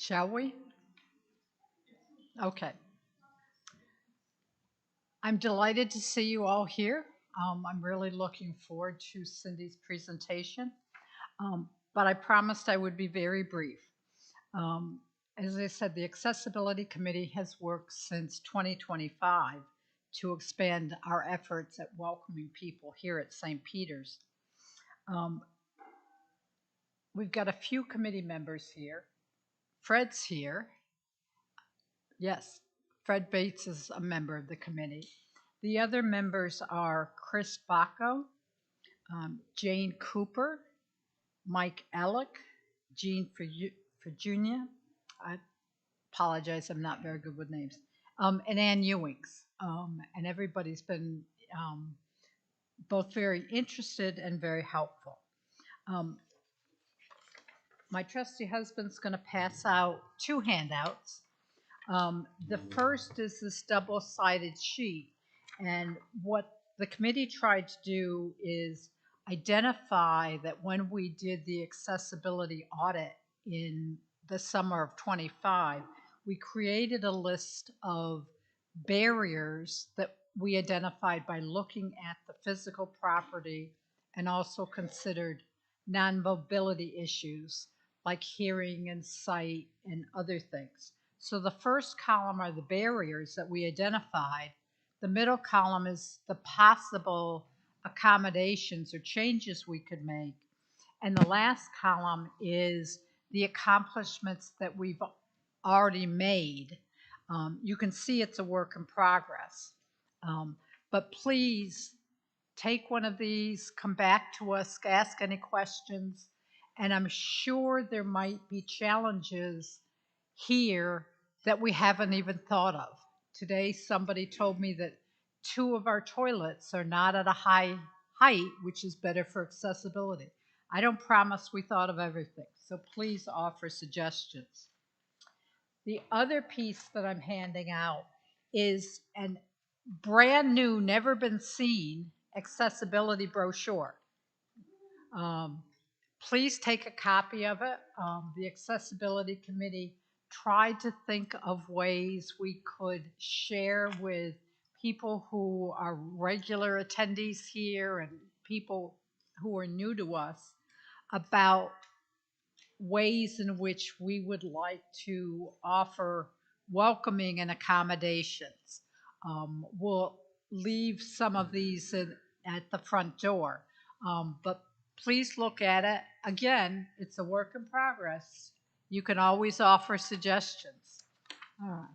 Shall we? Okay. I'm delighted to see you all here. I'm really looking forward to Cindy's presentation, but I promised I would be very brief. Um, as I said, the Accessibility Committee has worked since 2025 to expand our efforts at welcoming people here at St. Peter's. Um, we've got a few committee members here. Fred's here. Yes, Fred Bates is a member of the committee. The other members are Chris Bacco, Jane Cooper, Mike Alec, Jean Virginia. I apologize, I'm not very good with names. And Ann Ewings. And everybody's been both very interested and very helpful. Um, my trusty husband's going to pass out two handouts. The first is this double-sided sheet, and what the committee tried to do is identify that when we did the accessibility audit in the summer of 25, we created a list of barriers that we identified by looking at the physical property and also considered non-mobility issues like hearing and sight and other things. So the first column are the barriers that we identified. The middle column is the possible accommodations or changes we could make. And the last column is the accomplishments that we've already made. You can see it's a work in progress. But please take one of these, come back to us, ask any questions, and I'm sure there might be challenges here that we haven't even thought of. Today, somebody told me that two of our toilets are not at a high height, which is better for accessibility. I don't promise we thought of everything, so please offer suggestions. The other piece that I'm handing out is a brand new, never been seen accessibility brochure. Please take a copy of it. The Accessibility Committee tried to think of ways we could share with people who are regular attendees here and people who are new to us about ways in which we would like to offer welcoming and accommodations. We'll leave some of these at the front door, but please look at it. Again, it's a work in progress. You can always offer suggestions. All right.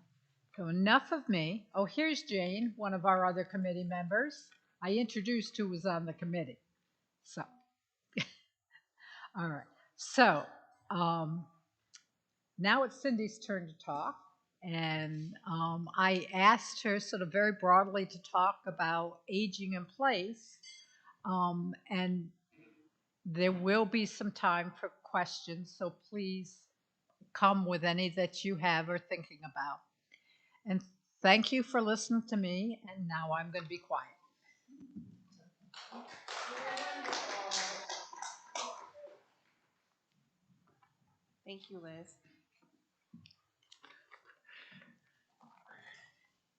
So enough of me. Oh, here's Jane, one of our other committee members. I introduced who was on the committee. So, all right. So, now it's Cindy's turn to talk. And I asked her sort of very broadly to talk about aging in place. And there will be some time for questions, so please come with any that you have or thinking about. And thank you for listening to me, and now I'm going to be quiet. Thank you, Liz.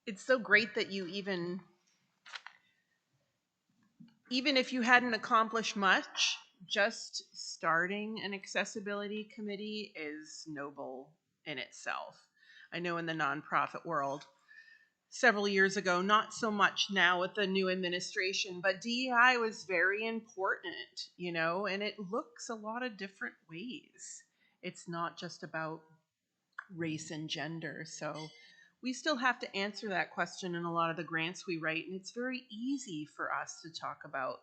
It's so great that you even if you hadn't accomplished much, just starting an accessibility committee is noble in itself. I know in the nonprofit world, several years ago, not so much now with the new administration, but DEI was very important, and it looks a lot of different ways. It's not just about race and gender. So we still have to answer that question in a lot of the grants we write, and it's very easy for us to talk about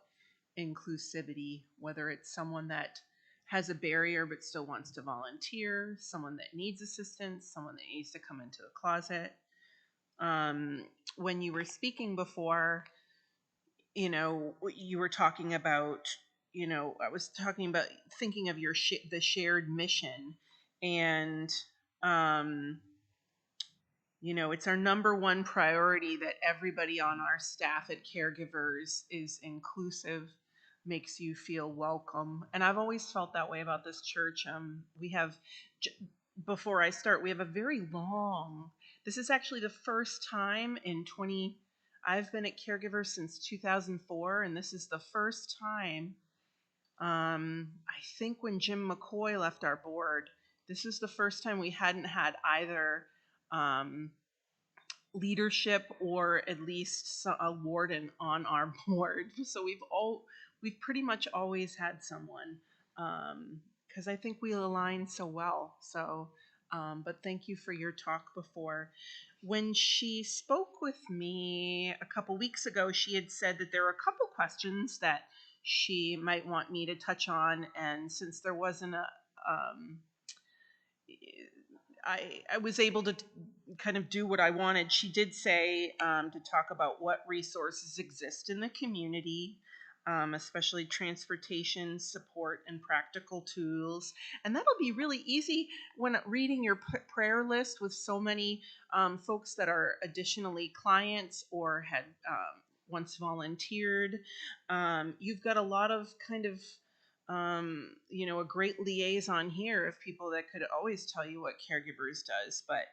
inclusivity, whether it's someone that has a barrier but still wants to volunteer, someone that needs assistance, someone that needs to come into the closet. When you were speaking before, you were talking about, I was talking about thinking of the shared mission, and it's our number one priority that everybody on our staff at Caregivers is inclusive, makes you feel welcome. And I've always felt that way about this church. We have before I start, we have a very long, this is actually the first time in 20, I've been at Caregiver since 2004, and this is the first time, I think when Jim McCoy left our board, this is the first time we hadn't had either um, leadership or at least a warden on our board. So we've pretty much always had someone, because I think we align so well. So, but thank you for your talk before. When she spoke with me a couple weeks ago, she had said that there were a couple questions that she might want me to touch on, and since there wasn't a I was able to kind of do what I wanted. She did say to talk about what resources exist in the community, especially transportation, support, and practical tools. And that'll be really easy when reading your prayer list with so many folks that are additionally clients or had once volunteered. You've got a lot of kind of a great liaison here of people that could always tell you what Caregivers does. But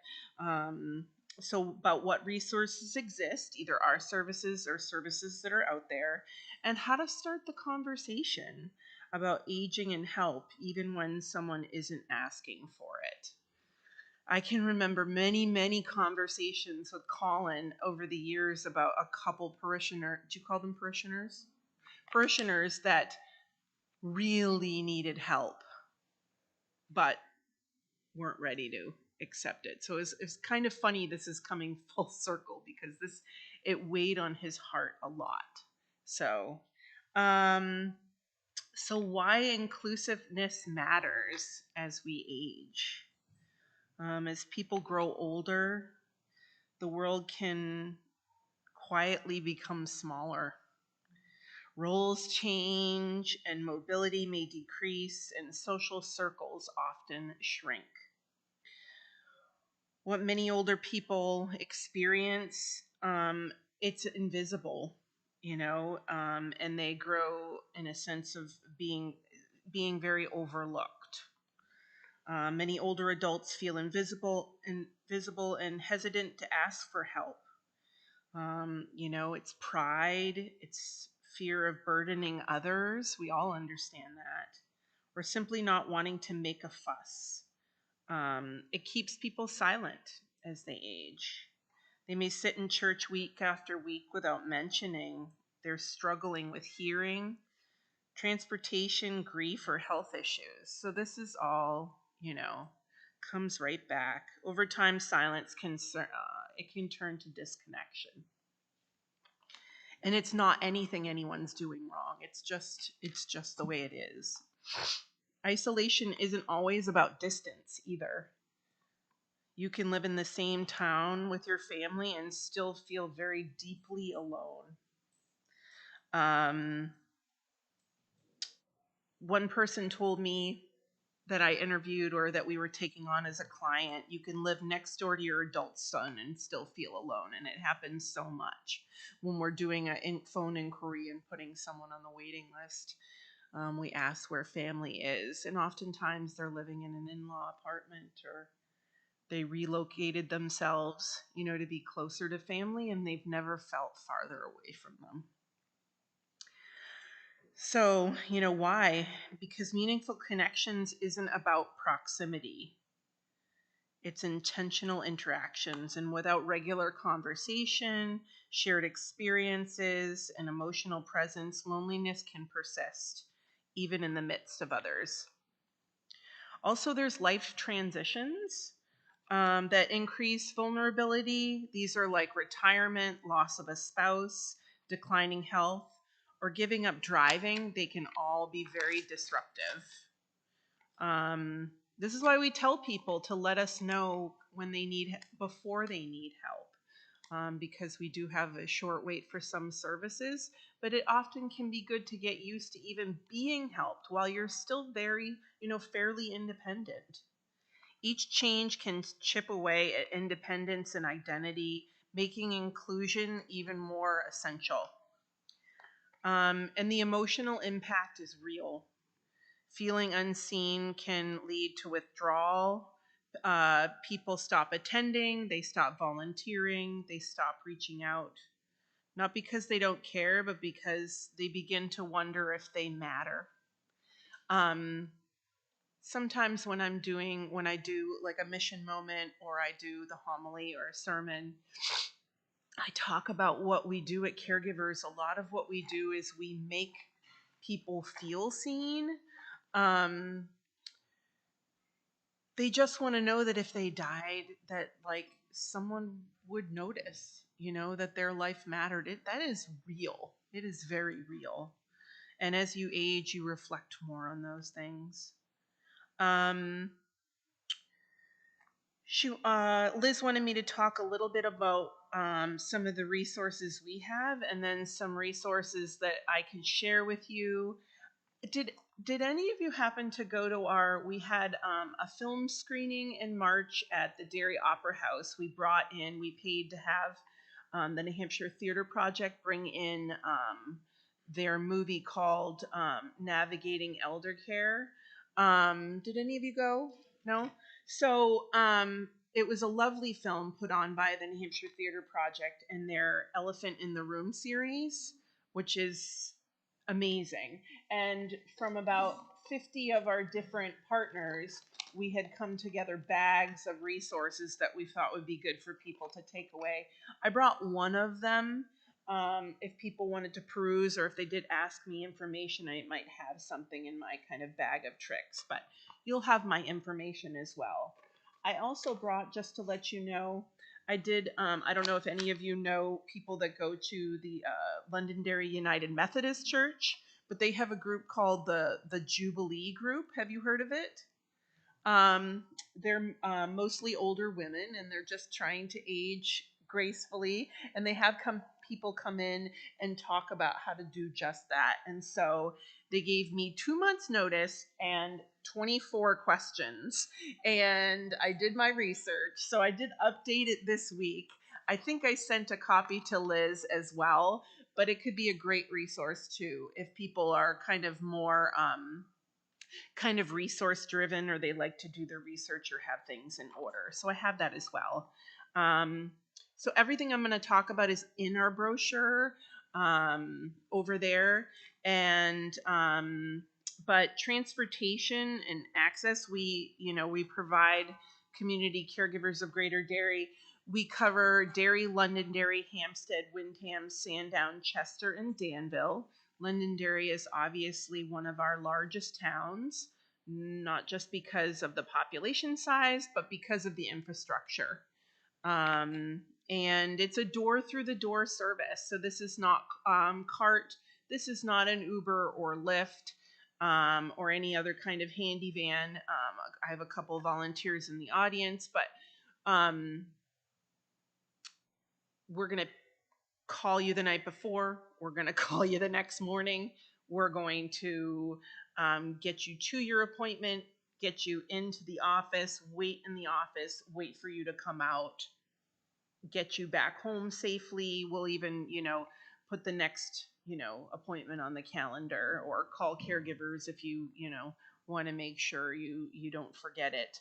so about what resources exist, either our services or services that are out there, and how to start the conversation about aging and help, even when someone isn't asking for it. I can remember many, many conversations with Colin over the years about a couple parishioners. Do you call them parishioners? Parishioners that really needed help, but weren't ready to accept it. So it's kind of funny this is coming full circle because it weighed on his heart a lot. So, so why inclusiveness matters as we age. As people grow older, the world can quietly become smaller. Roles change and mobility may decrease, and social circles often shrink. What many older people experience, it's invisible, and they grow in a sense of being very overlooked. Many older adults feel invisible and hesitant to ask for help. It's pride, it's fear of burdening others. We all understand that. Or simply not wanting to make a fuss. It keeps people silent as they age. They may sit in church week after week without mentioning they're struggling with hearing, transportation, grief, or health issues. So this is all, comes right back. Over time, silence can turn to disconnection. And it's not anything anyone's doing wrong. It's just the way it is. Isolation isn't always about distance either. You can live in the same town with your family and still feel very deeply alone. One person told me that I interviewed or that we were taking on as a client, you can live next door to your adult son and still feel alone. And it happens so much when we're doing a phone inquiry and putting someone on the waiting list. We ask where family is, and oftentimes they're living in an in-law apartment, or they relocated themselves, to be closer to family, and they've never felt farther away from them. So, why? Because meaningful connections isn't about proximity. It's intentional interactions, and without regular conversation, shared experiences, and emotional presence, loneliness can persist, even in the midst of others. Also, there's life transitions that increase vulnerability. These are like retirement, loss of a spouse, declining health, or giving up driving. They can all be very disruptive. This is why we tell people to let us know before they need help, because we do have a short wait for some services, but it often can be good to get used to even being helped while you're still very, fairly independent. Each change can chip away at independence and identity, making inclusion even more essential. And the emotional impact is real. Feeling unseen can lead to withdrawal, People stop attending, they stop volunteering, they stop reaching out. Not because they don't care, but because they begin to wonder if they matter. Sometimes when I do like a mission moment or I do the homily or a sermon, I talk about what we do at Caregivers. A lot of what we do is we make people feel seen. They just want to know that if they died, that like someone would notice, that their life mattered. That is real. It is very real. And as you age, you reflect more on those things. Liz wanted me to talk a little bit about some of the resources we have, and then some resources that I can share with you. Did any of you happen to go to we had a film screening in March at the Derry Opera House. We paid to have the New Hampshire Theater Project bring in their movie called Navigating Elder Care. Did any of you go? No? So it was a lovely film put on by the New Hampshire Theater Project and their Elephant in the Room series, which is amazing. And from about 50 of our different partners, we had come together bags of resources that we thought would be good for people to take away. I brought one of them. If people wanted to peruse or if they did ask me information, I might have something in my kind of bag of tricks, but you'll have my information as well. I also brought, just to let you know, I don't know if any of you know people that go to the Londonderry United Methodist Church, but they have a group called the Jubilee Group. Have you heard of it? They're mostly older women, and they're just trying to age gracefully, and they have people come in and talk about how to do just that. And so they gave me 2 months notice and 24 questions, and I did my research. So I did update it this week. I think I sent a copy to Liz as well, but it could be a great resource too if people are kind of more kind of resource driven, or they like to do their research or have things in order. So I have that as well. So everything I'm going to talk about is in our brochure over there. And but transportation and access, we provide community caregivers of Greater Derry. We cover Derry, Londonderry, Hampstead, Windham, Sandown, Chester, and Danville. Londonderry is obviously one of our largest towns, not just because of the population size, but because of the infrastructure. And it's a door-through-the-door service. So this is not CART. This is not an Uber or Lyft or any other kind of handy van. I have a couple of volunteers in the audience, but we're going to call you the night before. We're going to call you the next morning. We're going to get you to your appointment, get you into the office, wait in the office, wait for you to come out, get you back home safely. We'll even, put the next, appointment on the calendar, or call caregivers if you want to make sure you don't forget it.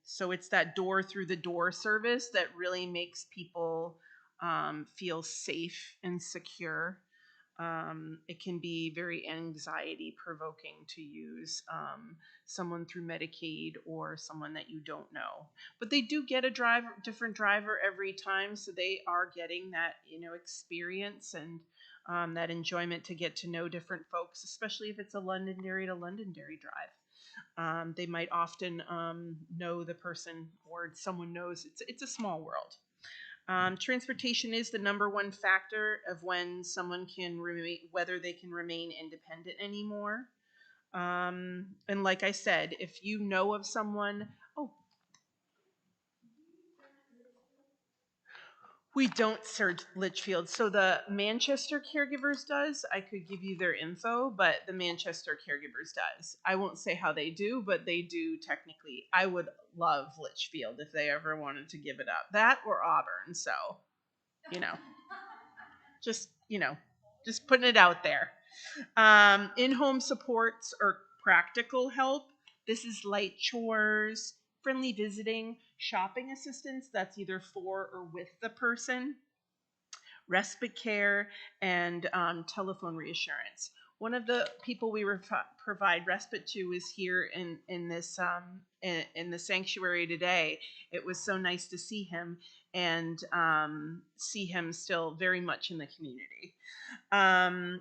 So it's that door through the door service that really makes people feel safe and secure. It can be very anxiety provoking to use someone through Medicaid or someone that you don't know. But they do get a different driver every time, so they are getting that experience and that enjoyment to get to know different folks, especially if it's a Londonderry to Londonderry drive. They might often know the person, or someone knows. It's a small world. Transportation is the number one factor of when someone whether they can remain independent anymore. And like I said, if you know of someone, we don't serve Litchfield. So the Manchester Caregivers does. I could give you their info, but the Manchester Caregivers does. I won't say how they do, but they do technically. I would love Litchfield if they ever wanted to give it up. That or Auburn. So, just putting it out there. In-home supports or practical help. This is light chores, friendly visiting, shopping assistance that's either for or with the person, respite care, and telephone reassurance. One of the people we provide respite to is here in this in the sanctuary today. It was so nice to see him and see him still very much in the community.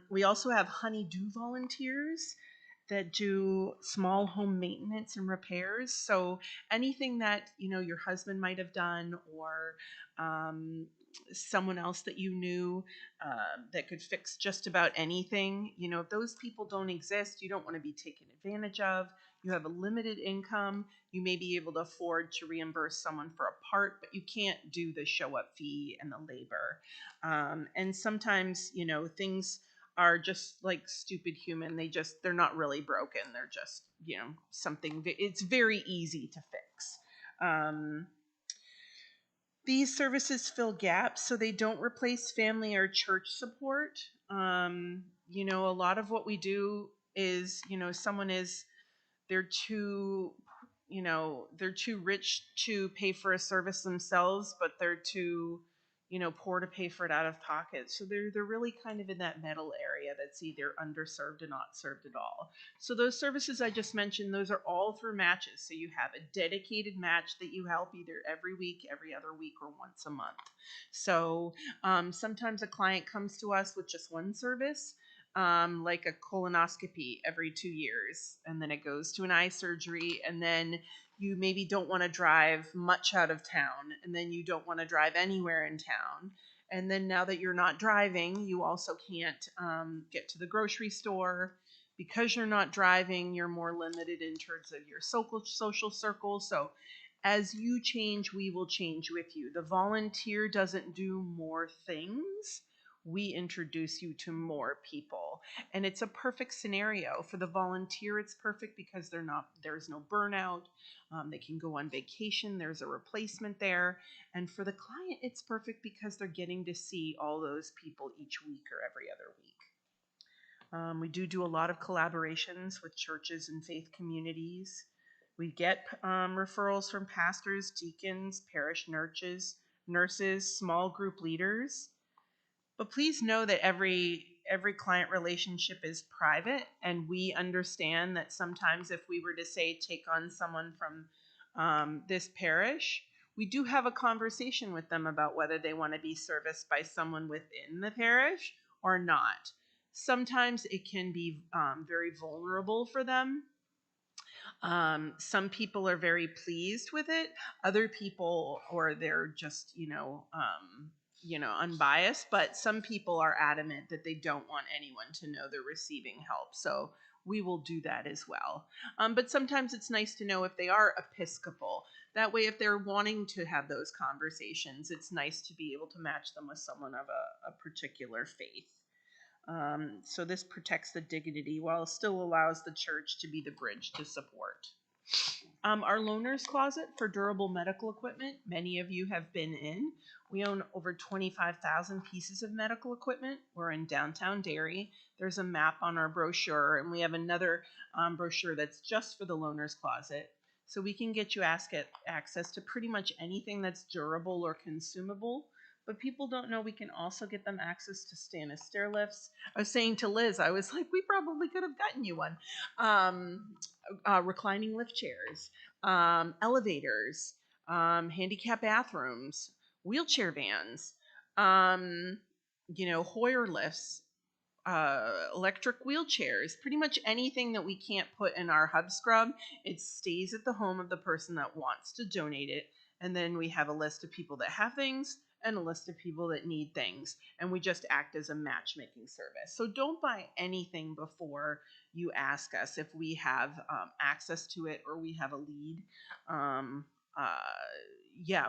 We also have honey-do volunteers that do small home maintenance and repairs. So anything that your husband might have done, or someone else that you knew that could fix just about anything. If those people don't exist, you don't want to be taken advantage of. You have a limited income. You may be able to afford to reimburse someone for a part, but you can't do the show up fee and the labor. And sometimes, things are just like stupid human. They're not really broken. They're just, something, it's very easy to fix. These services fill gaps, so they don't replace family or church support. A lot of what we do is, they're too, they're too rich to pay for a service themselves, but they're too, poor to pay for it out of pocket. So they're really kind of in that middle area that's either underserved or not served at all. So those services I just mentioned, those are all through matches. So you have a dedicated match that you help either every week, every other week, or once a month. So sometimes a client comes to us with just one service, like a colonoscopy every 2 years, and then it goes to an eye surgery, and then you maybe don't want to drive much out of town, and then you don't want to drive anywhere in town. And then now that you're not driving, you also can't get to the grocery store. Because you're not driving, you're more limited in terms of your social circle. So as you change, we will change with you. The volunteer doesn't do more things. We introduce you to more people. And it's a perfect scenario. For the volunteer, it's perfect because there's no burnout. They can go on vacation. There's a replacement there. And for the client, it's perfect because they're getting to see all those people each week or every other week. We do a lot of collaborations with churches and faith communities. We get referrals from pastors, deacons, parish nurses, small group leaders. But please know that every client relationship is private, and we understand that sometimes if we were to say take on someone from this parish, we do have a conversation with them about whether they want to be serviced by someone within the parish or not. Sometimes it can be very vulnerable for them. Some people are very pleased with it. Other people, or they're just, unbiased, but some people are adamant that they don't want anyone to know they're receiving help. So we will do that as well. But sometimes it's nice to know if they are Episcopal. That way, if they're wanting to have those conversations, it's nice to be able to match them with someone of a particular faith. So this protects the dignity while still allows the church to be the bridge to support. Our loaner's closet for durable medical equipment, many of you have been in. We own over 25,000 pieces of medical equipment. We're in downtown Derry. There's a map on our brochure, and we have another brochure that's just for the loaner's closet. So we can get you access to pretty much anything that's durable or consumable. But people don't know we can also get them access to Stannis stair lifts. I was saying to Liz, I was like, we probably could have gotten you one. Reclining lift chairs, elevators, handicap bathrooms, wheelchair vans, Hoyer lifts, electric wheelchairs, pretty much anything that we can't put in our hub scrub, it stays at the home of the person that wants to donate it. And then we have a list of people that have things and a list of people that need things. And we just act as a matchmaking service. So don't buy anything before you ask us if we have access to it or we have a lead.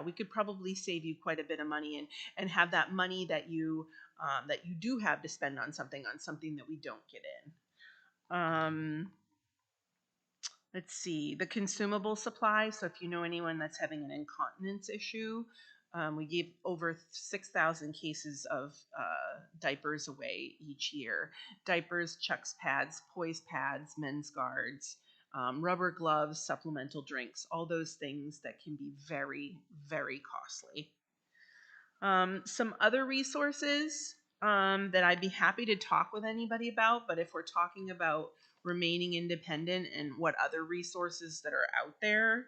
We could probably save you quite a bit of money and have that money that you do have to spend on something that we don't get in. Let's see, the consumable supply. So if you know anyone that's having an incontinence issue, we give over 6,000 cases of diapers away each year. Diapers, Chucks pads, Poise pads, men's guards, rubber gloves, supplemental drinks, all those things that can be very, very costly. Some other resources that I'd be happy to talk with anybody about, but if we're talking about remaining independent and what other resources that are out there,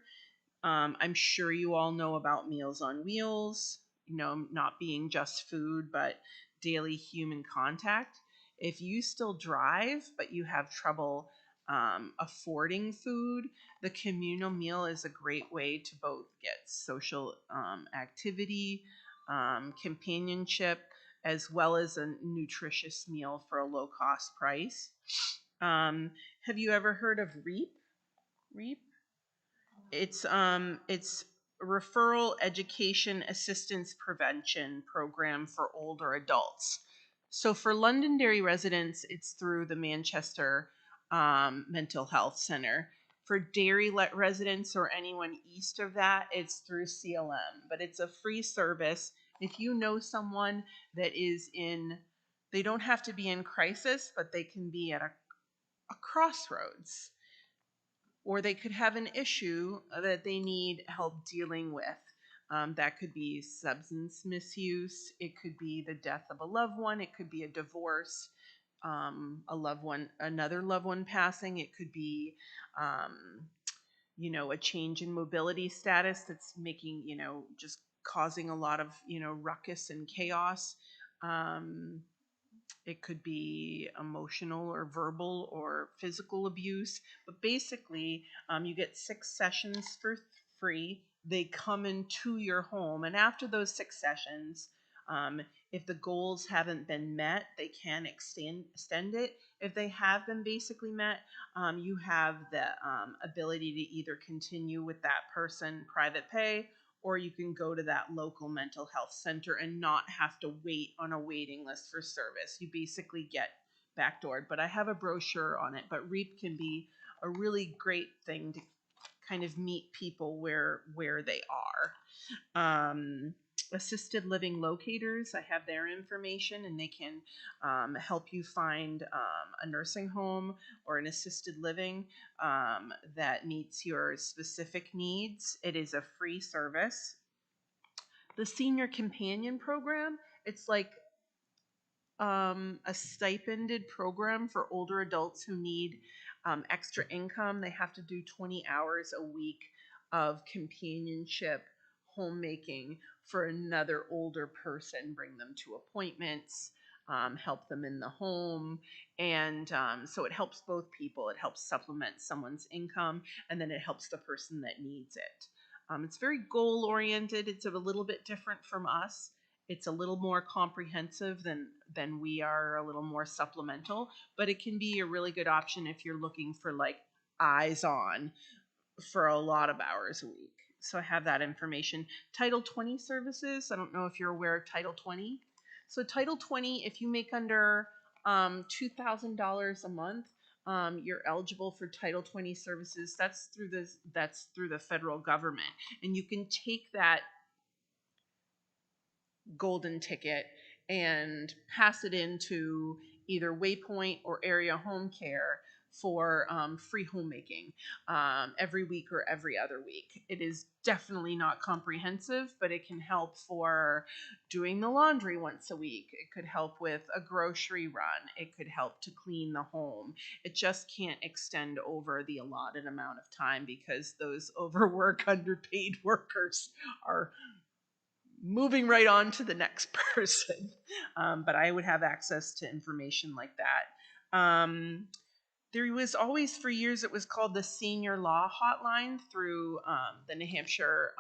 I'm sure you all know about Meals on Wheels, not being just food, but daily human contact. If you still drive, but you have trouble affording food, the communal meal is a great way to both get social activity, companionship, as well as a nutritious meal for a low cost price. Have you ever heard of REAP? REAP? It's referral education assistance prevention program for older adults. So for Londonderry residents, it's through the Manchester Mental Health Center. For Derry residents or anyone east of that, it's through CLM, but it's a free service. If you know someone that is they don't have to be in crisis, but they can be at a crossroads, or they could have an issue that they need help dealing with. That could be substance misuse. It could be the death of a loved one. It could be a divorce, another loved one passing. It could be, a change in mobility status that's making, just causing a lot of, ruckus and chaos. It could be emotional or verbal or physical abuse. But basically, you get 6 sessions for free. They come into your home. And after those 6 sessions, if the goals haven't been met, they can extend it. If they have been basically met, you have the ability to either continue with that person private pay, or you can go to that local mental health center and not have to wait on a waiting list for service. You basically get backdoored. But I have a brochure on it. But REAP can be a really great thing to kind of meet people where they are. Assisted living locators, I have their information, and they can help you find a nursing home or an assisted living that meets your specific needs. It is a free service. The Senior Companion Program, it's like a stipended program for older adults who need extra income. They have to do 20 hours a week of companionship, homemaking for another older person, bring them to appointments, help them in the home. And so it helps both people. It helps supplement someone's income, and then it helps the person that needs it. It's very goal oriented. It's a little bit different from us. It's a little more comprehensive than we are, a little more supplemental, but it can be a really good option if you're looking for like eyes on for a lot of hours a week. So I have that information. Title 20 services. I don't know if you're aware of Title 20. So Title 20, if you make under $2,000 a month, you're eligible for Title 20 services. That's through the federal government, and you can take that golden ticket and pass it into either Waypoint or Area Home Care for free homemaking every week or every other week. It is definitely not comprehensive, but it can help for doing the laundry once a week. It could help with a grocery run. It could help to clean the home. It just can't extend over the allotted amount of time because those overwork, underpaid workers are moving right on to the next person. But I would have access to information like that. There was always, for years, it was called the Senior Law Hotline through the New Hampshire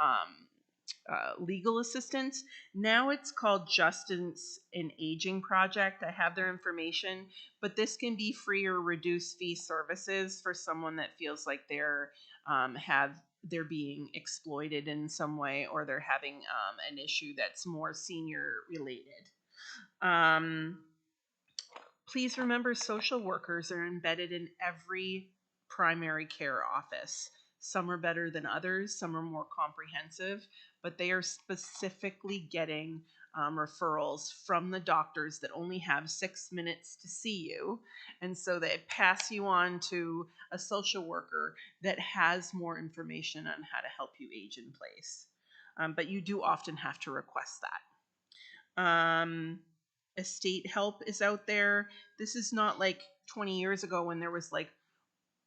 Legal Assistance. Now it's called Justice in Aging Project. I have their information, but this can be free or reduced fee services for someone that feels like they're being exploited in some way, or they're having an issue that's more senior related. Please remember, social workers are embedded in every primary care office. Some are better than others, some are more comprehensive, but they are specifically getting referrals from the doctors that only have 6 minutes to see you. And so they pass you on to a social worker that has more information on how to help you age in place. But you do often have to request that. Estate help is out there. This is not like 20 years ago when there was like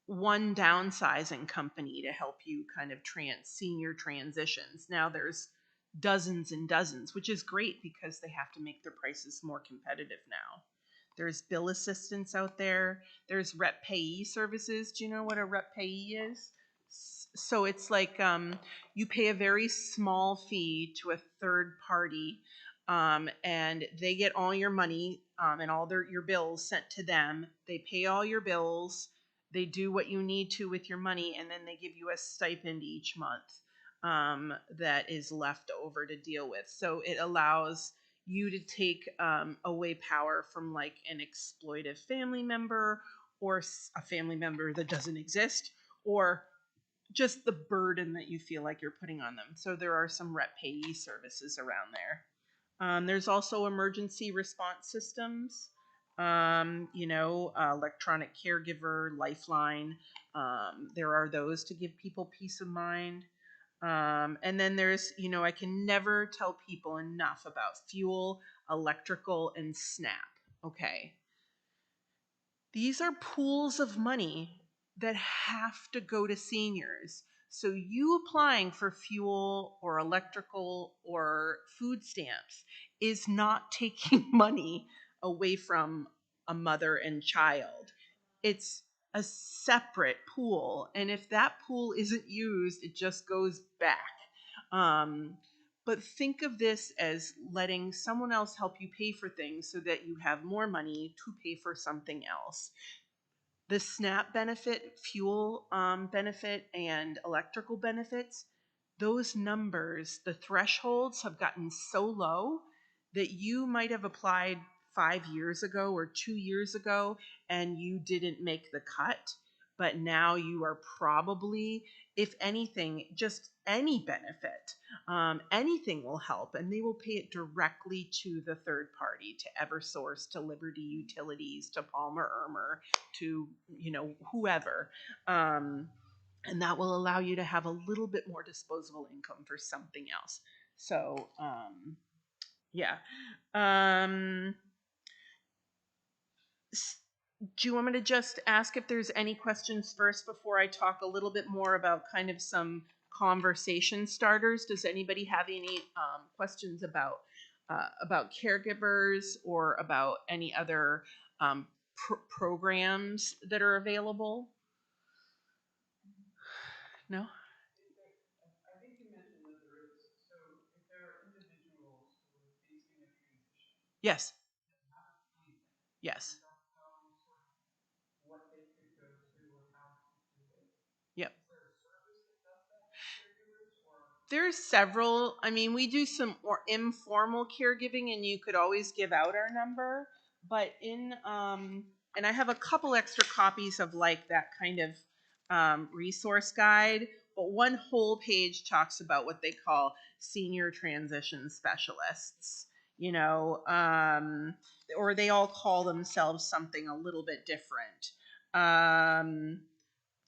one downsizing company to help you kind of senior transitions. Now there's dozens and dozens, which is great because they have to make their prices more competitive now. There's bill assistance out there. There's rep payee services. Do you know what a rep payee is? So it's like you pay a very small fee to a third party, and they get all your money and all your bills sent to them. They pay all your bills. They do what you need to with your money, and then they give you a stipend each month that is left over to deal with. So it allows you to take away power from like an exploitive family member or a family member that doesn't exist, or just the burden that you feel like you're putting on them. So there are some rep payee services around there. There's also emergency response systems, electronic caregiver, Lifeline. There are those to give people peace of mind. And then there's, I can never tell people enough about fuel, electrical, and SNAP. Okay. These are pools of money that have to go to seniors. So you applying for fuel or electrical or food stamps is not taking money away from a mother and child. It's a separate pool. And if that pool isn't used, it just goes back. But think of this as letting someone else help you pay for things so that you have more money to pay for something else. The SNAP benefit, fuel benefit, and electrical benefits, those numbers, the thresholds have gotten so low that you might have applied 5 years ago or 2 years ago and you didn't make the cut. But now you are probably, if anything, just any benefit, anything will help, and they will pay it directly to the third party, to Eversource, to Liberty Utilities, to Palmer Ermer, to whoever, and that will allow you to have a little bit more disposable income for something else. So yeah. Do you want me to just ask if there's any questions first before I talk a little bit more about kind of some conversation starters? Does anybody have any questions about caregivers or about any other programs that are available? No? I think you mentioned that there is. So if there are individuals who are facing a transition, Yes. not anything, Yes. don't know sort of what they could go to or how to do it. Yep. Is there a service that does that for caregivers, or? There's several. I mean, we do some more informal caregiving, and you could always give out our number. But and I have a couple extra copies of like that kind of resource guide. But one whole page talks about what they call senior transition specialists. Or they all call themselves something a little bit different.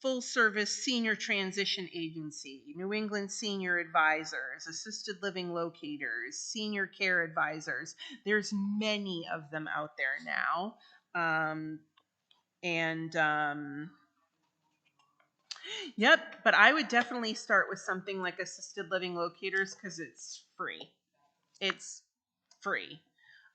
Full service senior transition agency, New England senior advisors, assisted living locators, senior care advisors. There's many of them out there now. Yep, but I would definitely start with something like assisted living locators because it's free. It's free.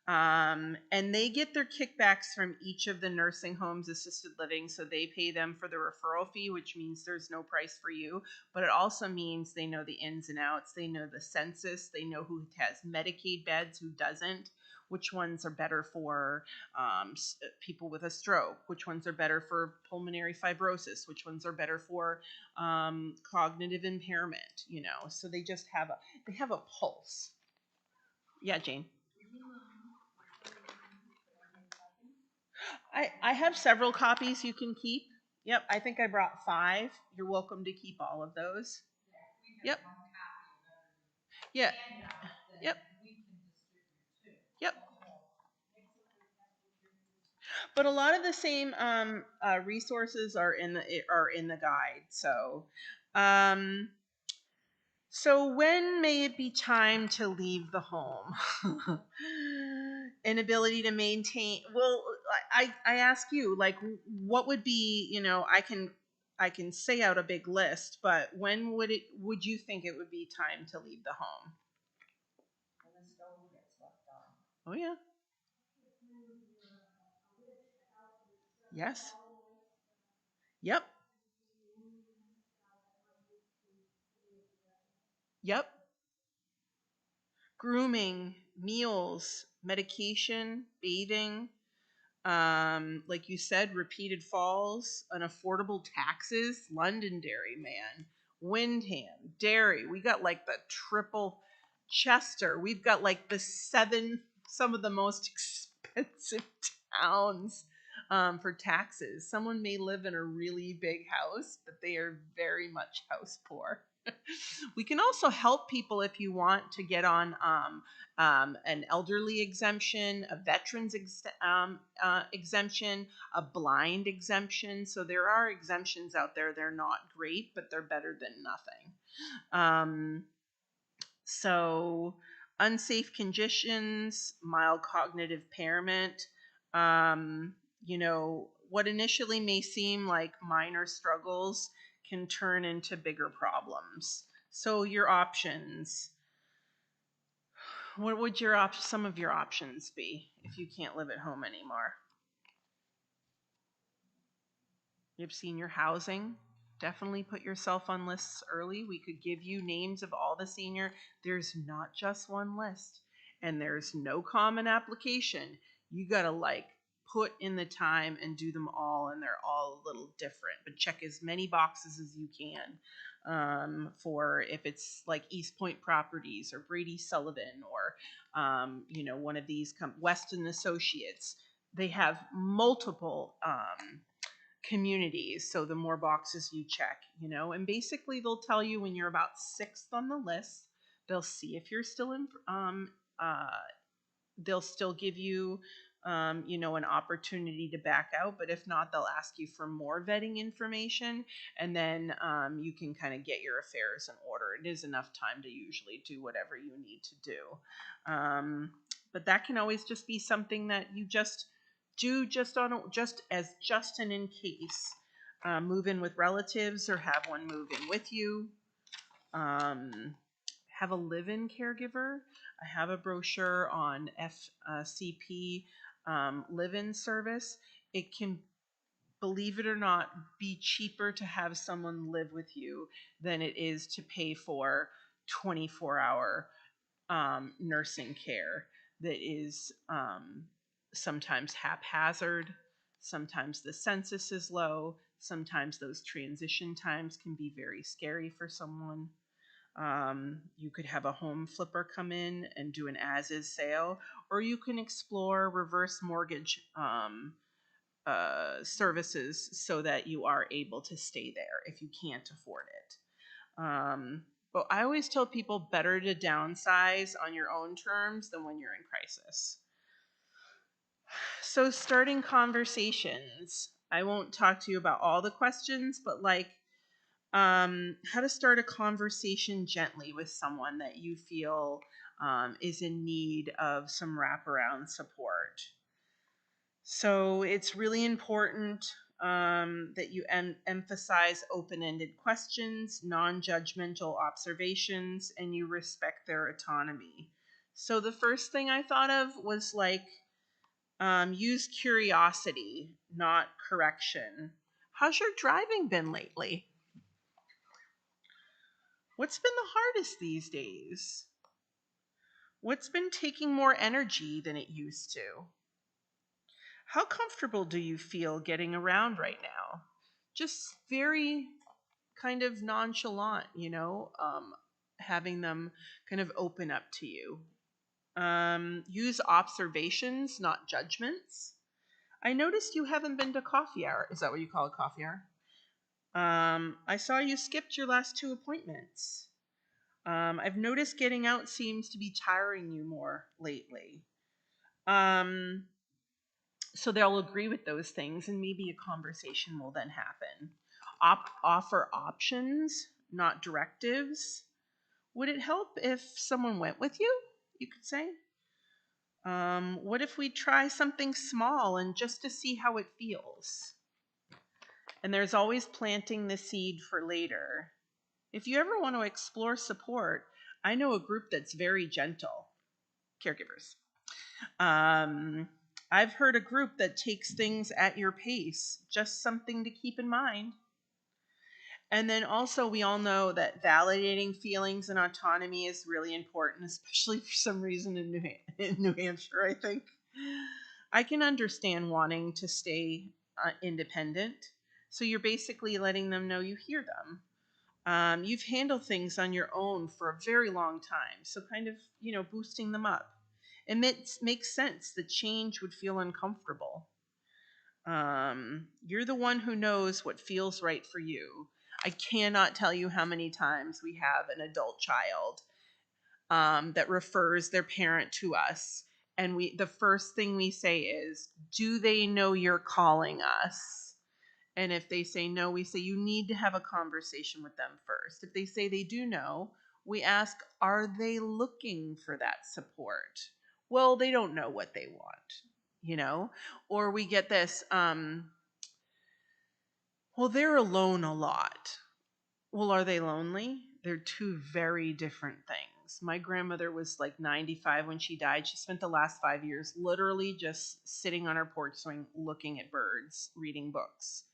And they get their kickbacks from each of the nursing homes, assisted living, so they pay them for the referral fee, which means there's no price for you. But it also means they know the ins and outs. They know the census. They know who has Medicaid beds, who doesn't, which ones are better for people with a stroke, which ones are better for pulmonary fibrosis, which ones are better for cognitive impairment. So they just have a pulse. Yeah, Jane. I have several copies you can keep. Yep, I think I brought 5. You're welcome to keep all of those. Yep. Yeah. Yep. Yep. But a lot of the same resources are in the guide. Um, so when may it be time to leave the home? Inability to maintain. Well, I ask you, like, what would be, I can say out a big list, but when would you think it would be time to leave the home? Oh yeah. Yes. Yep. Yep. Grooming, meals, medication, bathing, like you said, repeated falls, unaffordable taxes, Londonderry, man, Windham, Derry. We got like the triple Chester. We've got like some of the most expensive towns for taxes. Someone may live in a really big house, but they are very much house poor. We can also help people if you want to get on an elderly exemption, a veterans exemption, a blind exemption. So there are exemptions out there. They're not great, but they're better than nothing. So unsafe conditions, mild cognitive impairment, what initially may seem like minor struggles can turn into bigger problems. So your options. What would some of your options be if you can't live at home anymore? You have senior housing. Definitely put yourself on lists early. We could give you names of all the senior. There's not just one list, and there's no common application. You gotta put in the time and do them all, and they're all a little different. But check as many boxes as you can for if it's like East Point Properties or Brady Sullivan or one of these Weston Associates. They have multiple communities, so the more boxes you check, and basically they'll tell you when you're about sixth on the list. They'll see if you're still in uh, they'll still give you an opportunity to back out, but if not, they'll ask you for more vetting information, and then you can kind of get your affairs in order. It is enough time to usually do whatever you need to do, but that can always just be something that you just do just an in case. Move in with relatives or have one move in with you. Have a live-in caregiver. I have a brochure on FCP live-in service. It can, believe it or not, be cheaper to have someone live with you than it is to pay for 24-hour nursing care that is sometimes haphazard. Sometimes the census is low. Sometimes those transition times can be very scary for someone. You could have a home flipper come in and do an as-is sale, or you can explore reverse mortgage services so that you are able to stay there if you can't afford it. But I always tell people better to downsize on your own terms than when you're in crisis. So starting conversations. I won't talk to you about all the questions, but how to start a conversation gently with someone that you feel is in need of some wraparound support. So it's really important that you emphasize open-ended questions, non-judgmental observations, and you respect their autonomy. So the first thing I thought of was use curiosity, not correction. How's your driving been lately? What's been the hardest these days? What's been taking more energy than it used to? How comfortable do you feel getting around right now? Just very kind of nonchalant, having them kind of open up to you. Use observations, not judgments. I noticed you haven't been to coffee hour. Is that what you call a coffee hour? I saw you skipped your last 2 appointments. I've noticed getting out seems to be tiring you more lately. Um, so they'll agree with those things, and maybe a conversation will then happen. Offer options, not directives. Would it help if someone went with you? You could say. What if we try something small and just to see how it feels? And there's always planting the seed for later. If you ever want to explore support, I know a group that's very gentle, caregivers. I've heard a group that takes things at your pace, just something to keep in mind. And then also, we all know that validating feelings and autonomy is really important, especially for some reason in New Hampshire, I think. I can understand wanting to stay independent. So you're basically letting them know you hear them. You've handled things on your own for a very long time. So kind of, boosting them up. It makes sense that change would feel uncomfortable. You're the one who knows what feels right for you. I cannot tell you how many times we have an adult child that refers their parent to us, and the first thing we say is, "Do they know you're calling us?" And if they say no, we say you need to have a conversation with them first. If they say they do know, we ask, are they looking for that support? Well, they don't know what they want. Or we get this, well, they're alone a lot. Well, are they lonely? They're two very different things. My grandmother was like 95 when she died. She spent the last 5 years literally just sitting on her porch swing, looking at birds, reading books.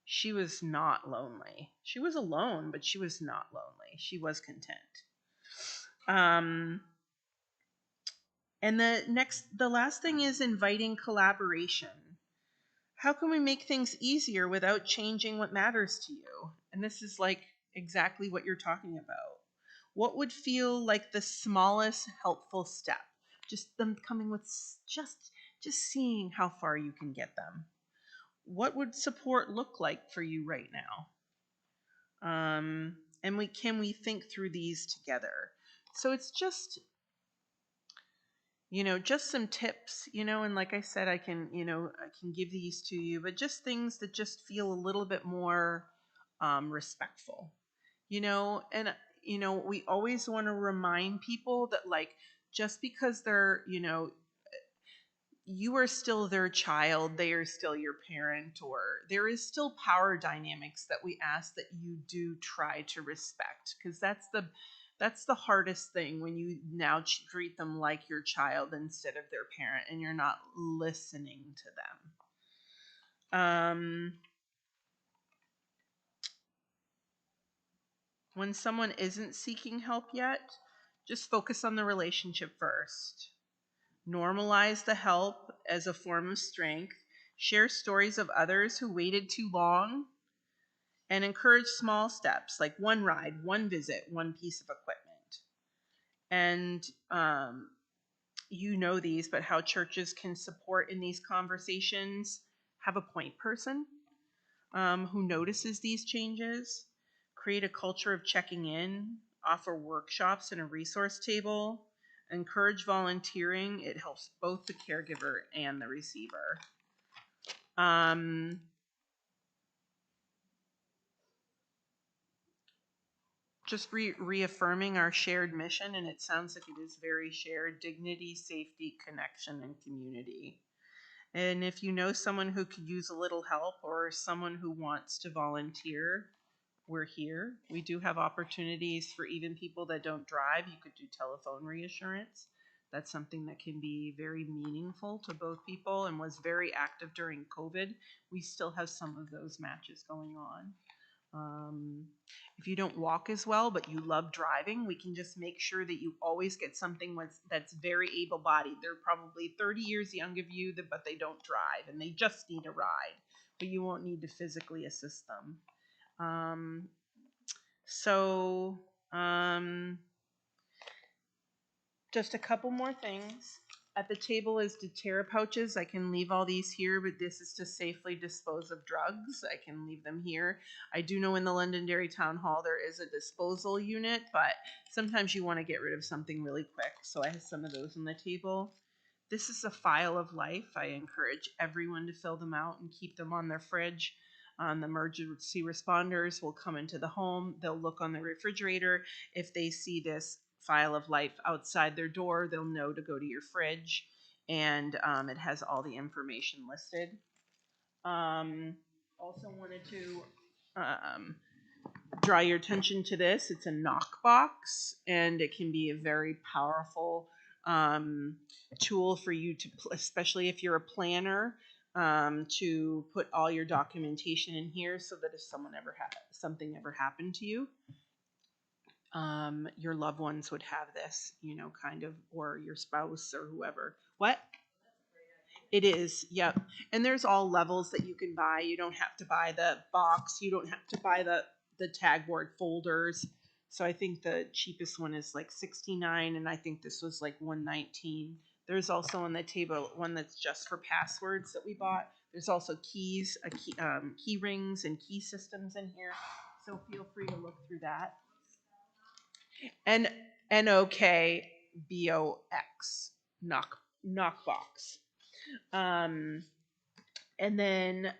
She was not lonely. She was alone, but she was not lonely. She was content. And the last thing is inviting collaboration. How can we make things easier without changing what matters to you? And this is like exactly what you're talking about. What would feel like the smallest helpful step? Just them coming with just seeing how far you can get them. What would support look like for you right now? And can we think through these together? So it's just just some tips, and like I said, I can give these to you, but just things that just feel a little bit more respectful, and we always want to remind people that, like, just because they're you are still their child, they are still your parent, or there is still power dynamics that we ask that you do try to respect, because that's the hardest thing, when you now treat them like your child instead of their parent and you're not listening to them. When someone isn't seeking help yet, just focus on the relationship first. Normalize the help as a form of strength. Share stories of others who waited too long. And encourage small steps, like one ride, one visit, one piece of equipment. And these, but how churches can support in these conversations: have a point person who notices these changes, create a culture of checking in, offer workshops and a resource table, encourage volunteering. It helps both the caregiver and the receiver. Just reaffirming our shared mission, and it sounds like it is very shared: dignity, safety, connection, and community. And if you know someone who could use a little help, or someone who wants to volunteer, we're here. We do have opportunities for even people that don't drive. You could do telephone reassurance. That's something that can be very meaningful to both people and was very active during COVID. We still have some of those matches going on. If you don't walk as well, but you love driving, we can just make sure that you always get something that's very able-bodied. They're probably 30 years young of you, but they don't drive, and they just need a ride, but you won't need to physically assist them. Just a couple more things. At the table is Deterra pouches. I can leave all these here, but this is to safely dispose of drugs. I can leave them here. I do know in the Londonderry Town Hall there is a disposal unit, but sometimes you want to get rid of something really quick. So I have some of those on the table. This is a file of life. I encourage everyone to fill them out and keep them on their fridge. The emergency responders will come into the home. They'll look on the refrigerator. If they see this file of life outside their door, they'll know to go to your fridge. And it has all the information listed. Also wanted to draw your attention to this. It's a knock box, and it can be a very powerful tool for you to, especially if you're a planner, to put all your documentation in here, so that if something ever happened to you, your loved ones would have this, kind of, or your spouse or whoever. What? It is, yep. And there's all levels that you can buy. You don't have to buy the box. You don't have to buy the tag board folders. So I think the cheapest one is like $69, and I think this was like $119. There's also on the table one that's just for passwords that we bought. There's also keys, key rings, and key systems in here. So feel free to look through that. And NOKBOX, knockbox. And then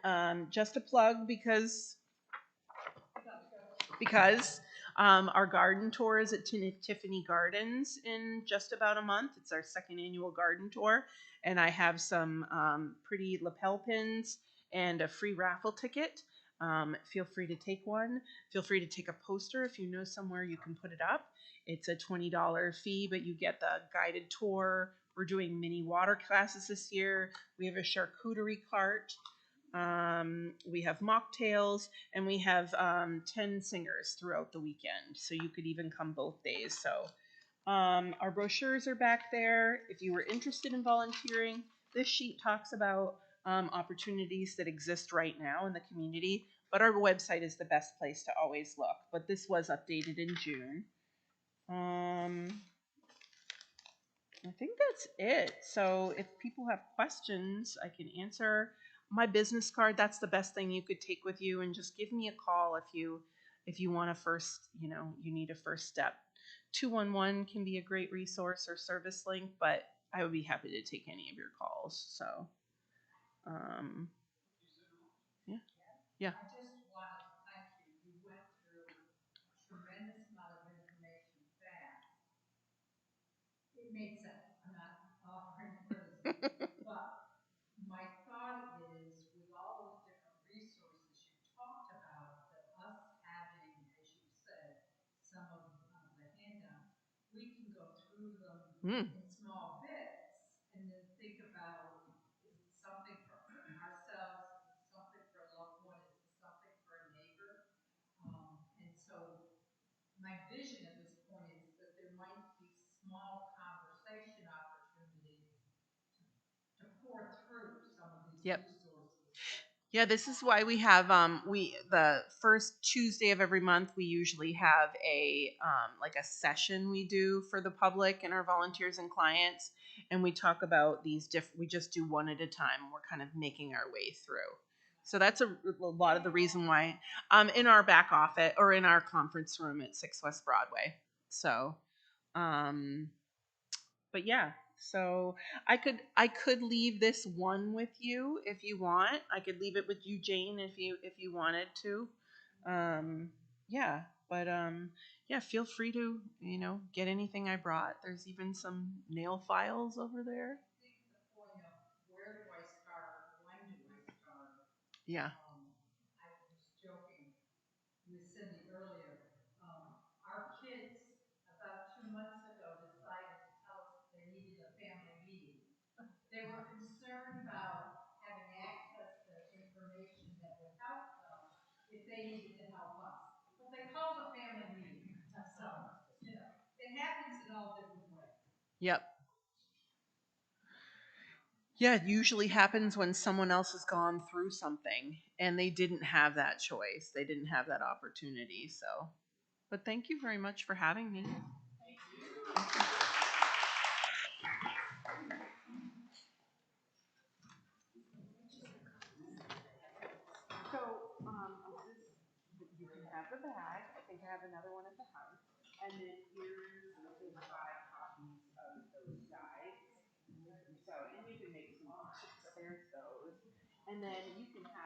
just a plug because our garden tour is at Tiffany Gardens in just about a month. It's our second annual garden tour, and I have some pretty lapel pins and a free raffle ticket. Feel free to take one. Feel free to take a poster if you know somewhere you can put it up. It's a $20 fee, but you get the guided tour. We're doing mini water classes this year. We have a charcuterie cart. We have mocktails, and we have 10 singers throughout the weekend. So you could even come both days. So our brochures are back there. If you were interested in volunteering, this sheet talks about opportunities that exist right now in the community. But our website is the best place to always look. But this was updated in June. I think that's it. So if people have questions, I can answer. My business card, that's the best thing you could take with you, and just give me a call if you want a first, you need a first step. 211 can be a great resource, or Service Link, but I would be happy to take any of your calls. So yeah. I just wanted to thank you. You went through a tremendous amount of information fast. It made sense. I'm not offering criticism. But my thought is, with all those different resources you talked about, that us having, as you said, some of the handouts, we can go through them in small bits and then think about, is it something for ourselves? Is it something for a loved one? Is it something for a neighbor? And so my vision at this point is that there might be small conversation opportunities to pour through some of these resources. Yeah, this is why we have the first Tuesday of every month we usually have a like a session we do for the public and our volunteers and clients, and we talk about these we just do one at a time. We're kind of making our way through. So that's a lot of the reason why in our back office or in our conference room at 6 West Broadway. So but yeah, so I could leave this one with you if you want. I could leave it with you, Jane, if you wanted to. Yeah, but yeah, feel free to get anything I brought. There's even some nail files over there. I think the point of where do I start, when do I start? Yeah. I was joking with Cindy earlier. Our kids about 2 months ago decided to tell us that they needed a family meeting. They were concerned about having access to information that would help them if they needed to help us. But they called a family meeting. So, it happens in all different ways. Yep. Yeah, it usually happens when someone else has gone through something and they didn't have that choice. They didn't have that opportunity. So, but thank you very much for having me. Thank you. have the bag. I think I have another one at the house. And then here's 5 copies of those guides. So, and you can make some. There's those. And then you can have